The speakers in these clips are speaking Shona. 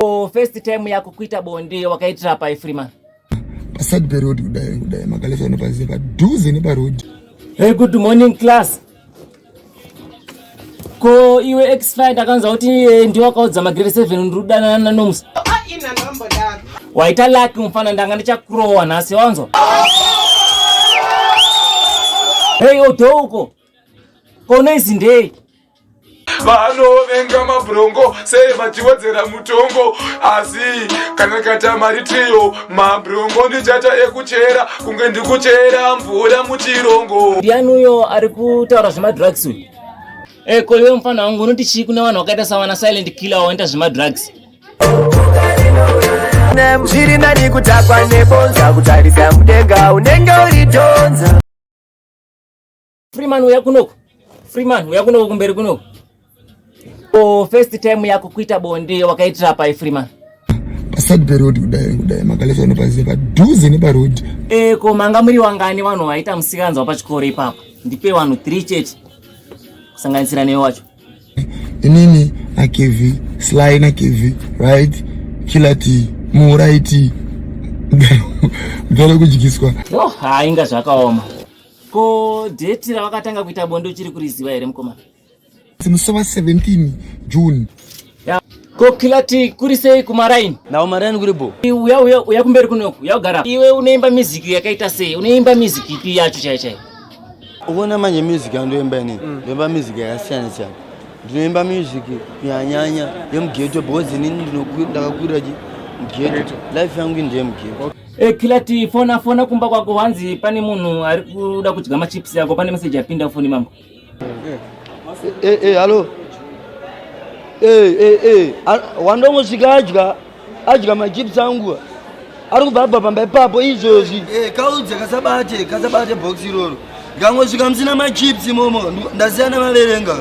First time yako kuita bonde wakaitira pa Freeman. Pasad pe road udai makalesa no pasi pa 12 ni pa road. Hey, good morning class. Ko iwe extra ndakanza kuti ndi wakaudza magrade 7 ndrudana na nomusi. Ina number dad. Waita lucky mfana ndanga ndichakurowa nasi wanzo. Hey odoko. Kona izinde. Vano venga mabrongo sei vatiwedzera mutongo asi kana kata mari trio mabrongo ndichata ekuchera kunge ndikuchera mvura muchirongo. Ndiani uyo ari kutaura zvema drugs uyu? Ko iwe mfana wangu unoti chii kune vanhu vakaita savana silent killer waenda zvema drugs? Zviri nani kutakwa nebonza kutarisa mudenga unenge uridonza. Freeman uya kunoko. Freeman uya kunoko kumberi kunoko. First time yako kuita bonde wakaitira pa Freeman. Pasad pe road udai makalesa no pasi pa 12 ni pa road. Ko manga muri wangani vanhu vaita musikanza wapachikoro ipapo. Ndipe vanhu 3 chete. Kusanganisira newe wacho. Inini akevi, Sly na kevi, right? Kilati, Muraiti. Ndara kujikiswa. Yo, hainga zvakaoma. Ko date ravakatanga kuita bonde uchiri kuriziva here mukoma? Simusova 17 June. Ya. Ko Kilati kurisei kumaraini? Na umaraini kuribo. Uya kumberi kunoko, uya kugara. Iwe unoimba music yakaita sei? Unoimba music ipi yacho chai? Uona manje music andoimba nini? Ndoimba music yakasiyana siyana. Ndinoimba music yanyanya yemugeto because nini ndakakuriraji mugeto. Life yangu ndiye mugeto. Kilati fona kumba kwako wanzi pane munhu ari kuda kudya machips yako, pane message yapinda foni mangu. Hello. Wandomosvika adya machips angu. Ari kubva pamba ipapo izvozvi. Kaudze kasabate box iroro. Ngangosvika musina machips momo ndasiyana maverenga.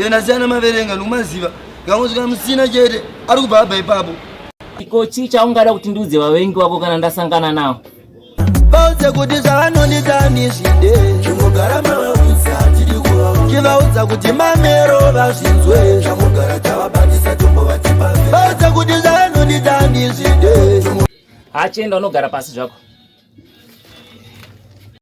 Ndasiyana maverenga ndomaziva. Ngangosvika musina chete ari kubva ipapo. Ko chii chaungada kuti ndiudze vavengi vako kana ndasangana nawo? Vaudze kuti zvavanondita ndizvide chimugara mavaudza tiri kuvaudza chivaudza kuti mamero vazvinzwe zvamugara tavabatisa tombovatipa. Vaudze kuti zvavanondita ndizvide. Achenda unogara pasi zvako.